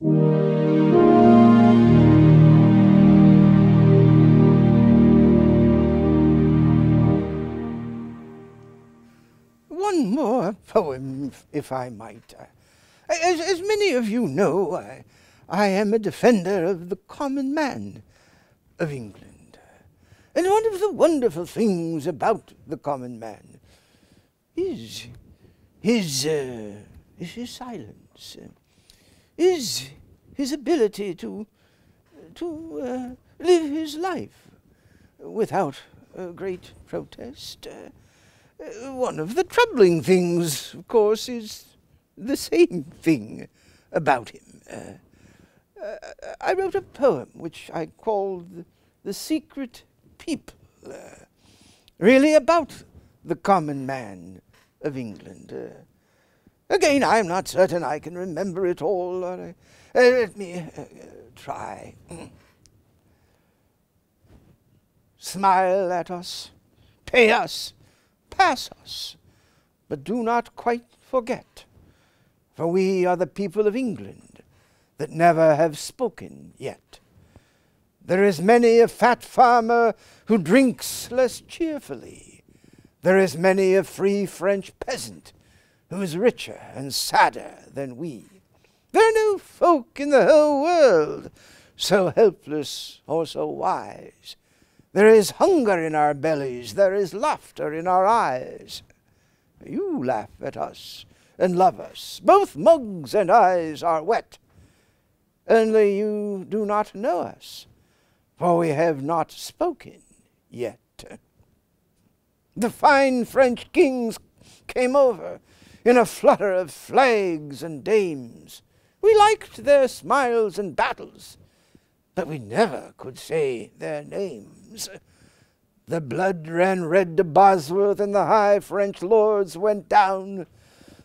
One more poem, if I might. As many of you know, I am a defender of the common man of England. And one of the wonderful things about the common man is his silence, is his ability to live his life without great protest. One of the troubling things, of course, is the same thing about him. I wrote a poem which I called The Secret People, really about the common man of England. Again, I'm not certain I can remember it all. Let me try. Smile at us, pay us, pass us, but do not quite forget, for we are the people of England that never have spoken yet. There is many a fat farmer who drinks less cheerfully. There is many a free French peasant who is richer and sadder than we. There are no folk in the whole world so helpless or so wise. There is hunger in our bellies, there is laughter in our eyes. You laugh at us and love us, both mugs and eyes are wet. Only you do not know us, for we have not spoken yet. The fine French kings came over in a flutter of flags and dames. We liked their smiles and battles, but we never could say their names. The blood ran red to Bosworth, and the high French lords went down.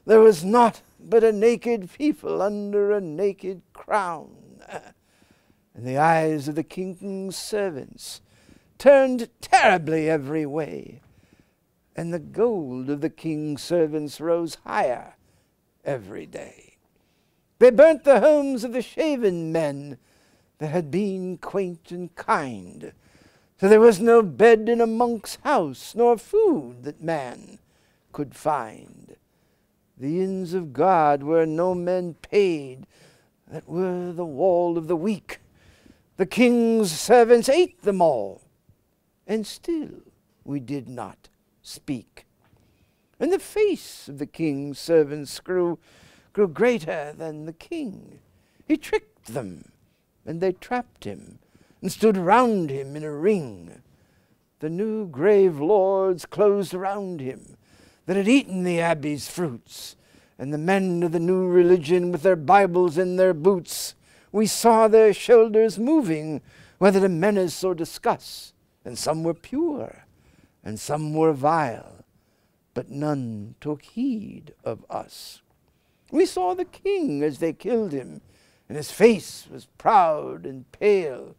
There was naught but a naked people under a naked crown. And the eyes of the king's servants turned terribly every way, and the gold of the king's servants rose higher every day. They burnt the homes of the shaven men that had been quaint and kind, so there was no bed in a monk's house, nor food that man could find. The inns of God where no men paid, that were the wall of the weak. The king's servants ate them all, and still we did not speak. And the face of the king's servants grew greater than the king. He tricked them, and they trapped him, and stood round him in a ring. The new grave lords closed around him, that had eaten the abbey's fruits, and the men of the new religion with their Bibles in their boots. We saw their shoulders moving, whether to menace or discuss, and some were pure, and some were vile, but none took heed of us. We saw the king as they killed him, and his face was proud and pale,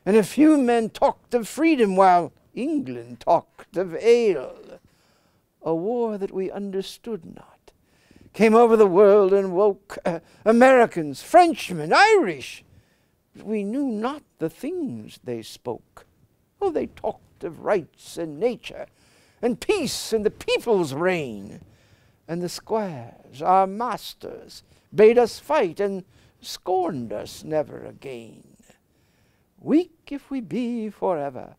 and a few men talked of freedom while England talked of ale. A war that we understood not came over the world and woke Americans, Frenchmen, Irish. But we knew not the things they spoke. Oh, they talked of rights and nature, and peace and the people's reign. And the squires, our masters, bade us fight, and scorned us never again. Weak if we be forever,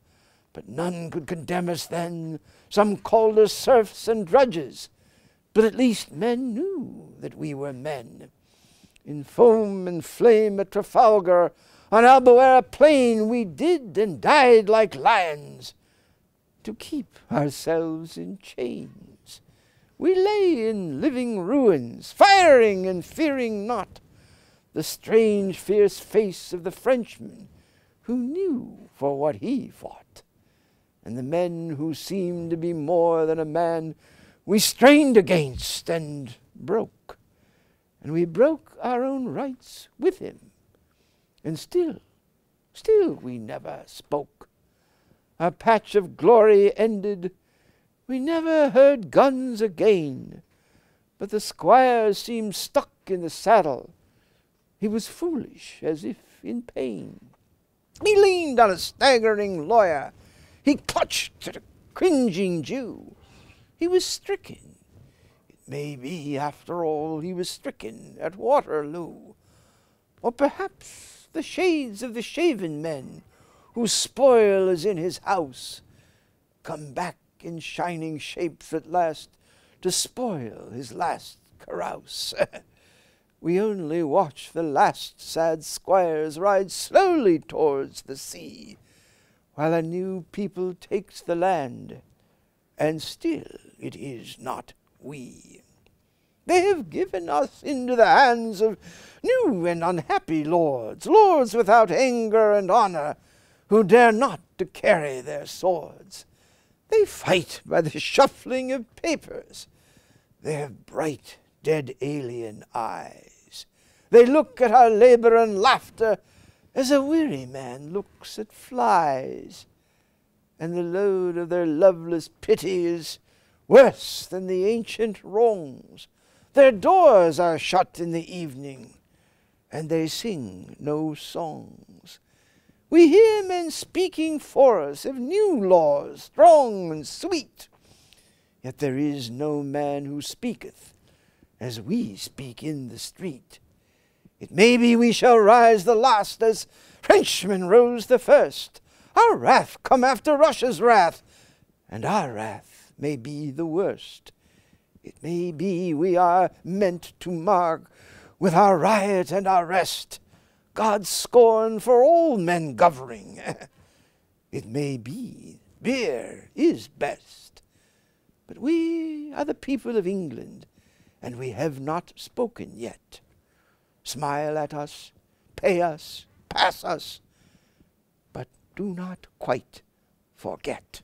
but none could condemn us then. Some called us serfs and drudges, but at least men knew that we were men. In foam and flame at Trafalgar, on Albuera plain, we did and died like lions to keep ourselves in chains. We lay in living ruins, firing and fearing not the strange fierce face of the Frenchman who knew for what he fought. And the men who seemed to be more than a man we strained against and broke. And we broke our own rights with him. And still we never spoke. Our patch of glory ended, we never heard guns again. But the squires seemed stuck in the saddle, He was foolish, as if in pain. He leaned on a staggering lawyer. He clutched at a cringing Jew. He was stricken. It may be, after all, he was stricken at Waterloo. Or perhaps the shades of the shaven men, whose spoil is in his house, come back in shining shapes at last to spoil his last carouse. We only watch the last sad squires ride slowly towards the sea, while a new people takes the land, and still it is not we. They have given us into the hands of new and unhappy lords, lords without anger and honor, who dare not to carry their swords. They fight by the shuffling of papers. They have bright, dead alien eyes. They look at our labor and laughter as a weary man looks at flies. And the load of their loveless pity is worse than the ancient wrongs. Their doors are shut in the evening, and they sing no songs. We hear men speaking for us of new laws, strong and sweet. Yet there is no man who speaketh as we speak in the street. It may be we shall rise the last as Frenchmen rose the first. Our wrath come after Russia's wrath, and our wrath may be the worst. It may be we are meant to mark with our riot and our rest God's scorn for all men governing. It may be beer is best. But we are the people of England, and we have not spoken yet. Smile at us, pay us, pass us, but do not quite forget.